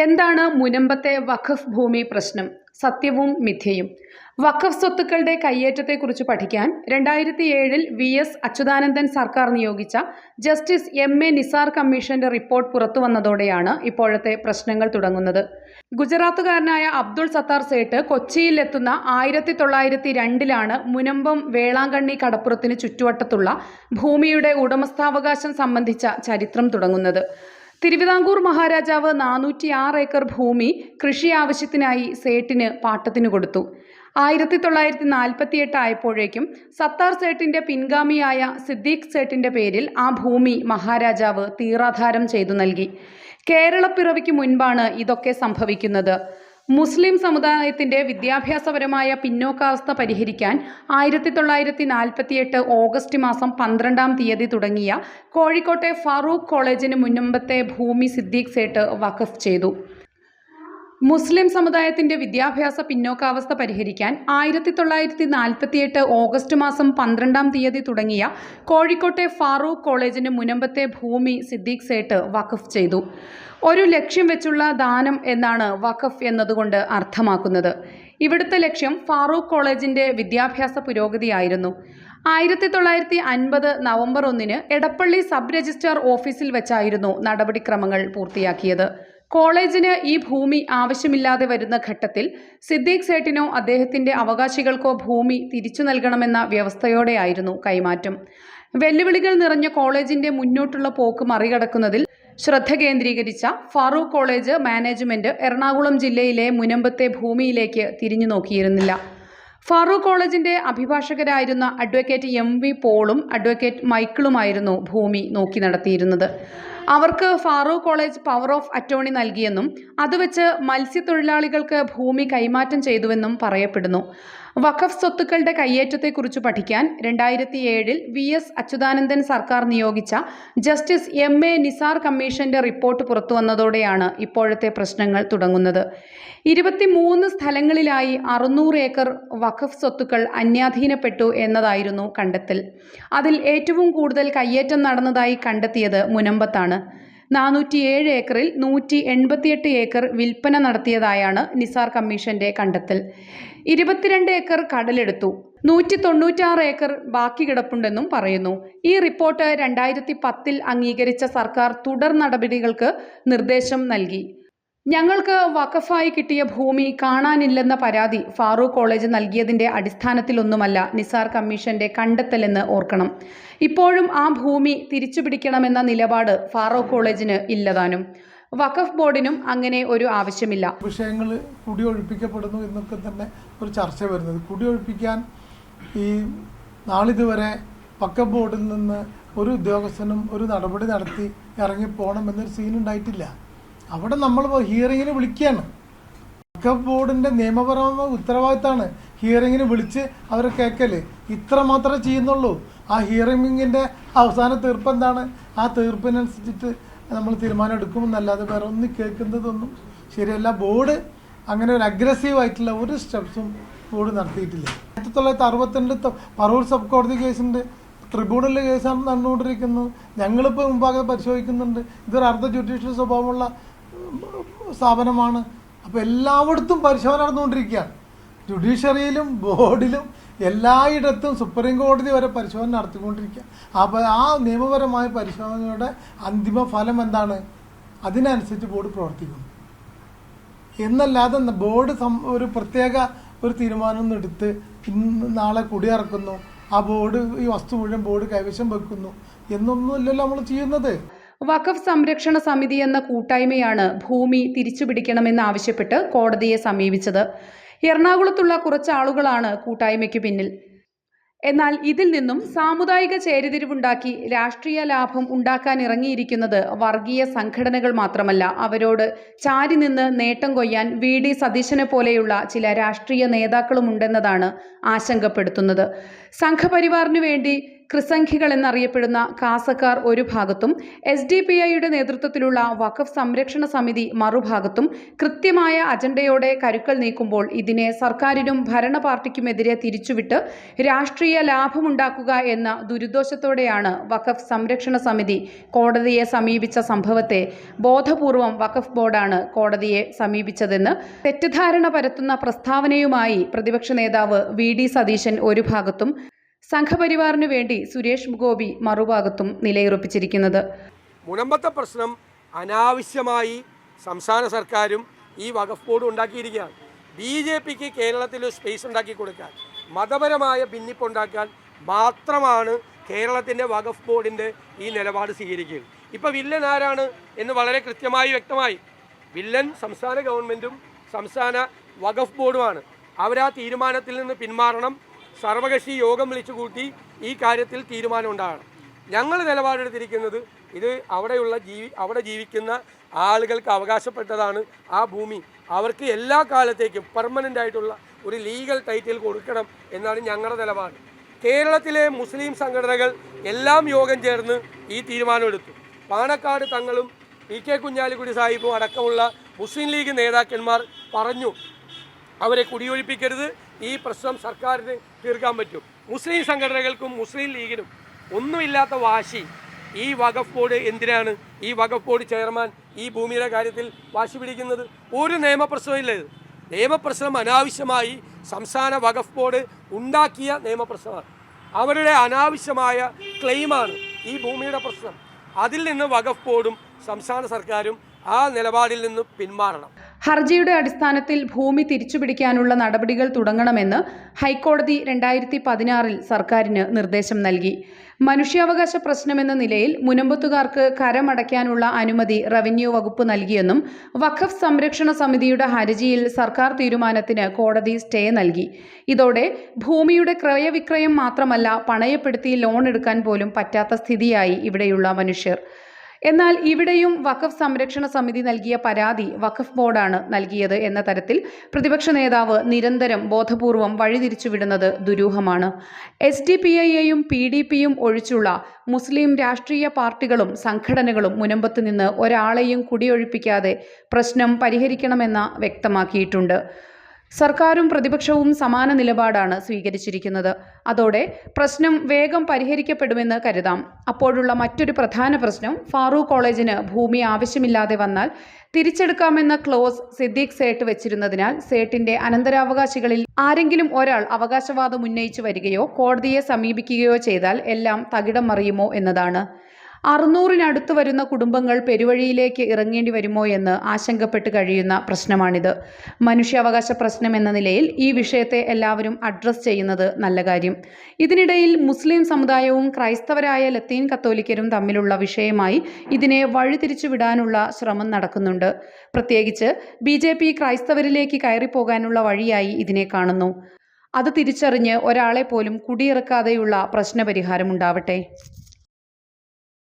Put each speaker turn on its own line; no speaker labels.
എന്താണ് മുനമ്പത്തെ വഖഫ് ഭൂമി പ്രശ്നം? സത്യവും മിഥ്യയും. വഖഫ് സ്വത്തുക്കളുടെ കയ്യേറ്റത്തെക്കുറിച്ച് പഠിക്കാൻ 2007 VS അച്യുതാനന്ദൻ സർക്കാർ നിയോഗിച്ച ജസ്റ്റിസ് MA നിസാർ കമ്മീഷന്റെ റിപ്പോർട്ട് പുറത്തുവന്നതോടെയാണ് ഇപ്പോഴത്തെ പ്രശ്നങ്ങൾ തുടങ്ങുന്നത്. ഗുജറാത്തുകാരനായ അബ്ദുൾ സത്താർ സേട്ട് കൊച്ചിയിലെത്തുന്ന 1902 മുനമ്പം വേളാങ്കണ്ണി കടപ്പുറത്തിന് ചുറ്റുവട്ടത്തുള്ള ഭൂമിയുടെ ഉടമസ്ഥാവകാശം സംബന്ധിച്ച ചരിത്രം തുടങ്ങുന്നത്. തിരുവിതാംകൂർ മഹാരാജാവ് 406 ഏക്കർ ഭൂമി കൃഷി ആവശ്യത്തിനായി സേട്ടിന് പാട്ടത്തിന് കൊടുത്തു. 1948 ആയപ്പോഴേക്കും സത്താർ സേട്ടിന്റെ പിൻഗാമിയായ സിദ്ദീഖ് സേട്ടിന്റെ പേരിൽ ആ ഭൂമി മഹാരാജാവ് തീറാധാരം ചെയ്തു നൽകി. കേരളപ്പിറവിക്ക് മുൻപാണ് ഇതൊക്കെ സംഭവിക്കുന്നത്. മുസ്ലിം സമുദായത്തിന്റെ വിദ്യാഭ്യാസപരമായ പിന്നോക്കാവസ്ഥ പരിഹരിക്കാൻ 1948 ഓഗസ്റ്റ് മാസം 12-ാം തീയതി തുടങ്ങിയ കോഴിക്കോട്ടെ ഫാറൂഖ് കോളേജിന് മുൻപത്തെ ഭൂമി സിദ്ദീഖ് സേട്ട് വഖഫ് ചെയ്തു. മുസ്ലിം സമുദായത്തിന്റെ വിദ്യാഭ്യാസ പിന്നോക്കാവസ്ഥ പരിഹരിക്കാൻ 1948 ഓഗസ്റ്റ് മാസം 12-ാം തീയതി തുടങ്ങിയ കോഴിക്കോട്ടെ ഫാറൂഖ് കോളേജിന് മുൻപത്തെ ഭൂമി സിദ്ദീഖ് സേട്ട് വഖഫ് ചെയ്തു. ഒരു ലക്ഷ്യം വെച്ചുള്ള ദാനം എന്നാണ് വഖഫ് എന്നതുകൊണ്ട് അർത്ഥമാക്കുന്നത്. ഇവിടുത്തെ ലക്ഷ്യം ഫാറൂഖ് കോളേജിന്റെ വിദ്യാഭ്യാസ പുരോഗതിയായിരുന്നു. 1950 നവംബർ 1 എടപ്പള്ളി സബ് രജിസ്ട്രാർ ഓഫീസിൽ വെച്ചായിരുന്നു നടപടിക്രമങ്ങൾ പൂർത്തിയാക്കിയത്. കോളേജിന് ഈ ഭൂമി ആവശ്യമില്ലാതെ വരുന്ന ഘട്ടത്തിൽ സിദ്ദീഖ് സേട്ടിനോ അദ്ദേഹത്തിന്റെ അവകാശികൾക്കോ ഭൂമി തിരിച്ചു നൽകണമെന്ന വ്യവസ്ഥയോടെയായിരുന്നു കൈമാറ്റം. വെല്ലുവിളികൾ നിറഞ്ഞ കോളേജിന്റെ മുന്നോട്ടുള്ള പോക്ക് മറികടക്കുന്നതിൽ ശ്രദ്ധ കേന്ദ്രീകരിച്ച ഫാറൂഖ് കോളേജ് മാനേജ്മെന്റ് എറണാകുളം ജില്ലയിലെ മുനമ്പത്തെ ഭൂമിയിലേക്ക് തിരിഞ്ഞു നോക്കിയിരുന്നില്ല. ഫാറൂഖ് കോളേജിന്റെ അഭിഭാഷകരായിരുന്ന അഡ്വക്കേറ്റ് MV പോളും അഡ്വക്കേറ്റ് മൈക്കിളുമായിരുന്നു ഭൂമി നോക്കി നടത്തിയിരുന്നത്. അവർക്ക് Farooq college power of attorney നൽകിയെന്നും അതുവെച്ച് മത്സ്യത്തൊഴിലാളികൾക്ക് ഭൂമി കൈമാറ്റം ചെയ്തുവെന്നും പറയപ്പെടുന്നു. വഖഫ് സ്വത്തുക്കളുടെ കയ്യേറ്റത്തെക്കുറിച്ച് പഠിക്കാൻ 2007 VS അച്യുതാനന്ദൻ സർക്കാർ നിയോഗിച്ച ജസ്റ്റിസ് MA നിസാർ കമ്മീഷന്റെ റിപ്പോർട്ട് പുറത്തുവന്നതോടെയാണ് ഇപ്പോഴത്തെ പ്രശ്നങ്ങൾ തുടങ്ങുന്നത്. 23 സ്ഥലങ്ങളിലായി 600 ഏക്കർ വഖഫ് സ്വത്തുക്കൾ അന്യാധീനപ്പെട്ടു എന്നതായിരുന്നു കണ്ടെത്തൽ. അതിൽ ഏറ്റവും കൂടുതൽ കയ്യേറ്റം നടന്നതായി കണ്ടെത്തിയത് മുനമ്പത്താണ്. 407 ഏക്കറിൽ 188 ഏക്കർ വിൽപ്പന നടത്തിയതായാണ് നിസാർ കമ്മീഷന്റെ കണ്ടെത്തൽ. 22 ഏക്കർ കടലെടുത്തു. 196 ഏക്കർ ബാക്കി കിടപ്പുണ്ടെന്നും പറയുന്നു. ഈ റിപ്പോർട്ട് 2010 അംഗീകരിച്ച സർക്കാർ തുടർ നടപടികൾക്ക് നിർദ്ദേശം നൽകി. ഞങ്ങൾക്ക് വഖഫായി കിട്ടിയ ഭൂമി കാണാനില്ലെന്ന പരാതി ഫാറൂഖ് കോളേജ് നൽകിയതിന്റെ അടിസ്ഥാനത്തിലൊന്നുമല്ല നിസാർ കമ്മീഷന്റെ കണ്ടെത്തലെന്ന് ഓർക്കണം. ഇപ്പോഴും ആ ഭൂമി തിരിച്ചുപിടിക്കണമെന്ന നിലപാട് ഫാറൂഖ് കോളേജിന് ഇല്ലതാനും. വഖഫ് ബോർഡിനും അങ്ങനെ ഒരു ആവശ്യമില്ല.
വിഷയങ്ങൾ കുടിയൊഴിപ്പിക്കപ്പെടുന്നു എന്നൊക്കെ തന്നെ ഒരു ചർച്ച വരുന്നത്. കുടിയൊഴിപ്പിക്കാൻ ഈ നാളിതുവരെ വഖഫ് ബോർഡിൽ നിന്ന് ഒരു ഉദ്യോഗസ്ഥനും ഒരു നടപടി നടത്തി ഇറങ്ങിപ്പോകണം എന്നൊരു സീൻ ഉണ്ടായിട്ടില്ല. അവിടെ നമ്മൾ ഹിയറിങ്ങിന് വിളിക്കുകയാണ്. വഖഫ് ബോർഡിന്റെ നിയമപരമായ ഉത്തരവാദിത്തമാണ് ഹിയറിങ്ങിന് വിളിച്ച് അവരെ കേൾക്കല്. ഇത്ര മാത്രമേ ചെയ്യുന്നുള്ളൂ. ആ ഹിയറിങ്ങിന്റെ അവസാന തീർപ്പ് എന്താണ്, ആ തീർപ്പിനനുസരിച്ചിട്ട് നമ്മൾ തീരുമാനം എടുക്കുമെന്നല്ലാതെ വേറെ ഒന്നും കേൾക്കുന്നതൊന്നും ശരിയല്ല. ബോർഡ് അങ്ങനെ ഒരു അഗ്രസീവ് ആയിട്ടുള്ള ഒരു സ്റ്റെപ്സും ബോർഡ് നടത്തിയിട്ടില്ല. 1962 പറവൂർ സബ് കോടതി കേസുണ്ട്, ട്രിബ്യൂണലിലെ കേസാണ് നടന്നുകൊണ്ടിരിക്കുന്നത്. ഞങ്ങളിപ്പോൾ മുമ്പാകെ പരിശോധിക്കുന്നുണ്ട്. ഇതൊരു അർദ്ധ ജുഡീഷ്യൽ സ്വഭാവമുള്ള സ്ഥാപനമാണ്. അപ്പോൾ എല്ലായിടത്തും പരിശോധന നടന്നുകൊണ്ടിരിക്കുകയാണ്. ജുഡീഷ്യറിയിലും ബോർഡിലും എല്ലായിടത്തും സുപ്രീം കോടതി വരെ പരിശോധന നടത്തിക്കൊണ്ടിരിക്കുക. അപ്പോൾ ആ നിയമപരമായ പരിശോധനയുടെ അന്തിമ ഫലം എന്താണ്, അതിനനുസരിച്ച് ബോർഡ് പ്രവർത്തിക്കുന്നു എന്നല്ലാതെ ബോർഡ് ഒരു പ്രത്യേക ഒരു തീരുമാനം എടുത്ത് നാളെ കുടിയിറക്കുന്നു, ആ ബോർഡ് ഈ വസ്തു മുഴുവൻ ബോർഡ് കൈവശം വെക്കുന്നു എന്നൊന്നുമില്ലല്ലോ നമ്മൾ ചെയ്യുന്നത്.
വഖഫ് സംരക്ഷണ സമിതി എന്ന കൂട്ടായ്മയാണ് ഭൂമി തിരിച്ചുപിടിക്കണമെന്നാവശ്യപ്പെട്ട് കോടതിയെ സമീപിച്ചത്. എറണാകുളത്തുള്ള കുറച്ച് ആളുകളാണ് കൂട്ടായ്മയ്ക്ക് പിന്നിൽ. എന്നാൽ ഇതിൽ നിന്നും സാമുദായിക ചേരിതിരിവുണ്ടാക്കി രാഷ്ട്രീയ ലാഭം ഉണ്ടാക്കാൻ ഇറങ്ങിയിരിക്കുന്നത് വർഗീയ സംഘടനകൾ മാത്രമല്ല, അവരോട് ചാരി നിന്ന് നേട്ടം കൊയ്യാൻ VD സതീശനെ പോലെയുള്ള ചില രാഷ്ട്രീയ നേതാക്കളുമുണ്ടെന്നതാണ് ആശങ്കപ്പെടുത്തുന്നത്. സംഘപരിവാറിനു വേണ്ടി ക്രിസംഖികൾ എന്നറിയപ്പെടുന്ന കാസക്കാർ ഒരു ഭാഗത്തും SDPIയുടെ നേതൃത്വത്തിലുള്ള വഖഫ് സംരക്ഷണ സമിതി മറുഭാഗത്തും കൃത്യമായ അജണ്ടയോടെ കരുക്കൾ നീക്കുമ്പോൾ ഇതിനെ സർക്കാരിനും ഭരണ പാർട്ടിക്കുമെതിരെ തിരിച്ചുവിട്ട് രാഷ്ട്രീയ ലാഭമുണ്ടാക്കുക എന്ന ദുരുദ്ദേശത്തോടെയാണ് വഖഫ് സംരക്ഷണ സമിതി കോടതിയെ സമീപിച്ച സംഭവത്തെ ബോധപൂർവം വഖഫ് ബോർഡാണ് കോടതിയെ സമീപിച്ചതെന്ന് തെറ്റിദ്ധാരണ പരത്തുന്ന പ്രസ്താവനയുമായി പ്രതിപക്ഷ നേതാവ് VD സതീശൻ ഒരു ഭാഗത്തും സംഘപരിവാറിനു വേണ്ടി സുരേഷ് ഗോപി മറുഭാഗത്തും നിലയുറപ്പിച്ചിരിക്കുന്നത്.
മുനമ്പത്തെ പ്രശ്നം അനാവശ്യമായി സംസ്ഥാന സർക്കാരും ഈ വഖഫ് ബോർഡും ഉണ്ടാക്കിയിരിക്കുകയാണ്. BJPക്ക് കേരളത്തിൽ ഒരു സ്പേസ് ഉണ്ടാക്കി കൊടുക്കാൻ, മതപരമായ ഭിന്നിപ്പുണ്ടാക്കാൻ മാത്രമാണ് കേരളത്തിൻ്റെ വഖഫ് ബോർഡിൻ്റെ ഈ നിലപാട് സ്വീകരിക്കുക. ഇപ്പോൾ വില്ലൻ ആരാണ് എന്ന് വളരെ കൃത്യമായി വ്യക്തമായി. വില്ലൻ സംസ്ഥാന ഗവൺമെൻറ്റും സംസ്ഥാന വഖഫ് ബോർഡുമാണ്. അവരാ തീരുമാനത്തിൽ നിന്ന് പിന്മാറണം. സർവകക്ഷി യോഗം വിളിച്ചു കൂട്ടി ഈ കാര്യത്തിൽ തീരുമാനം ഉണ്ടാകണം. ഞങ്ങൾ നിലപാടെടുത്തിരിക്കുന്നത് ഇത് അവിടെ ജീവിക്കുന്ന ആളുകൾക്ക് അവകാശപ്പെട്ടതാണ് ആ ഭൂമി. അവർക്ക് എല്ലാ കാലത്തേക്കും പെർമനൻ്റ് ആയിട്ടുള്ള ഒരു ലീഗൽ ടൈറ്റിൽ കൊടുക്കണം എന്നാണ് ഞങ്ങളുടെ നിലപാട്. കേരളത്തിലെ മുസ്ലിം സംഘടനകൾ എല്ലാം യോഗം ചേർന്ന് ഈ തീരുമാനമെടുത്തു. പാണക്കാട് തങ്ങളും PK കുഞ്ഞാലിക്കുട്ടി സാഹിബും അടക്കമുള്ള മുസ്ലിം ലീഗ് നേതാക്കന്മാർ പറഞ്ഞു അവരെ കുടിയൊഴിപ്പിക്കരുത്, ഈ പ്രശ്നം സർക്കാരിന് തീർക്കാൻ പറ്റും. മുസ്ലിം സംഘടനകൾക്കും മുസ്ലിം ലീഗിനും ഒന്നുമില്ലാത്ത വാശി ഈ വഖഫ് ബോർഡ് എന്തിനാണ് ഈ വഖഫ് ബോർഡ് ചെയർമാൻ ഈ ഭൂമിയുടെ കാര്യത്തിൽ വാശി പിടിക്കുന്നത്? ഒരു നിയമപ്രശ്നമില്ല. ഇത് നിയമപ്രശ്നം അനാവശ്യമായി സംസ്ഥാന വഖഫ് ബോർഡ് ഉണ്ടാക്കിയ നിയമപ്രശ്നമാണ്. അവരുടെ അനാവശ്യമായ ക്ലെയിമാണ് ഈ ഭൂമിയുടെ പ്രശ്നം. അതിൽ നിന്ന് വഖഫ് ബോർഡും സംസ്ഥാന സർക്കാരും ആ നിലപാടിൽ നിന്ന് പിന്മാറണം.
ഹർജിയുടെ അടിസ്ഥാനത്തിൽ ഭൂമി തിരിച്ചുപിടിക്കാനുള്ള നടപടികൾ തുടങ്ങണമെന്ന് ഹൈക്കോടതി 2016 സർക്കാരിന് നിർദ്ദേശം നൽകി. മനുഷ്യാവകാശ പ്രശ്നമെന്ന നിലയിൽ മുനമ്പത്തുകാർക്ക് കരമടയ്ക്കാനുള്ള അനുമതി റവന്യൂ വകുപ്പ് നൽകിയെന്നും വഖഫ് സംരക്ഷണ സമിതിയുടെ ഹർജിയിൽ സർക്കാർ തീരുമാനത്തിന് കോടതി സ്റ്റേ നൽകി. ഇതോടെ ഭൂമിയുടെ ക്രയവിക്രയം മാത്രമല്ല, പണയപ്പെടുത്തി ലോൺ എടുക്കാൻ പോലും പറ്റാത്ത സ്ഥിതിയായി ഇവിടെയുള്ള മനുഷ്യർ. എന്നാൽ ഇവിടെയും വഖഫ് സംരക്ഷണ സമിതി നൽകിയ പരാതി വഖഫ് ബോർഡാണ് നൽകിയത് എന്ന തരത്തിൽ പ്രതിപക്ഷ നേതാവ് നിരന്തരം ബോധപൂർവം വഴിതിരിച്ചുവിടുന്നത് ദുരൂഹമാണ്. SDPIയെയും PDPയും ഒഴിച്ചുള്ള മുസ്ലിം രാഷ്ട്രീയ പാർട്ടികളും സംഘടനകളും മുനമ്പത്ത് നിന്ന് ഒരാളെയും കുടിയൊഴിപ്പിക്കാതെ പ്രശ്നം പരിഹരിക്കണമെന്ന് വ്യക്തമാക്കിയിട്ടുണ്ട്. സർക്കാരും പ്രതിപക്ഷവും സമാന നിലപാടാണ് സ്വീകരിച്ചിരിക്കുന്നത്. അതോടെ പ്രശ്നം വേഗം പരിഹരിക്കപ്പെടുമെന്ന് കരുതാം. അപ്പോഴുള്ള മറ്റൊരു പ്രധാന പ്രശ്നം, ഫാറൂഖ് കോളേജിന് ഭൂമി ആവശ്യമില്ലാതെ വന്നാൽ തിരിച്ചെടുക്കാമെന്ന ക്ലോസ് സിദ്ദീഖ് സേട്ട് വെച്ചിരുന്നതിനാൽ സേട്ടിന്റെ അനന്തരാവകാശികളിൽ ആരെങ്കിലും ഒരാൾ അവകാശവാദം ഉന്നയിച്ചു വരികയോ കോടതിയെ സമീപിക്കുകയോ ചെയ്താൽ എല്ലാം തകിടം മറിയുമോ എന്നതാണ്. 600-നടുത്ത് വരുന്ന കുടുംബങ്ങൾ പെരുവഴിയിലേക്ക് ഇറങ്ങേണ്ടി വരുമോ എന്ന് ആശങ്കപ്പെട്ട് കഴിയുന്ന പ്രശ്നമാണിത്. മനുഷ്യാവകാശ പ്രശ്നം എന്ന നിലയിൽ ഈ വിഷയത്തെ എല്ലാവരും അഡ്രസ് ചെയ്യുന്നത് നല്ല കാര്യം. ഇതിനിടയിൽ മുസ്ലിം സമുദായവും ക്രൈസ്തവരായ ലത്തീൻ കത്തോലിക്കരും തമ്മിലുള്ള വിഷയമായി ഇതിനെ വഴിതിരിച്ചു വിടാനുള്ള ശ്രമം നടക്കുന്നുണ്ട്. പ്രത്യേകിച്ച് BJP ക്രൈസ്തവരിലേക്ക് കയറിപ്പോകാനുള്ള വഴിയായി ഇതിനെ കാണുന്നു. അത് തിരിച്ചറിഞ്ഞ് ഒരാളെ പോലും കുടിയിറക്കാതെയുള്ള പ്രശ്നപരിഹാരം ഉണ്ടാവട്ടെ.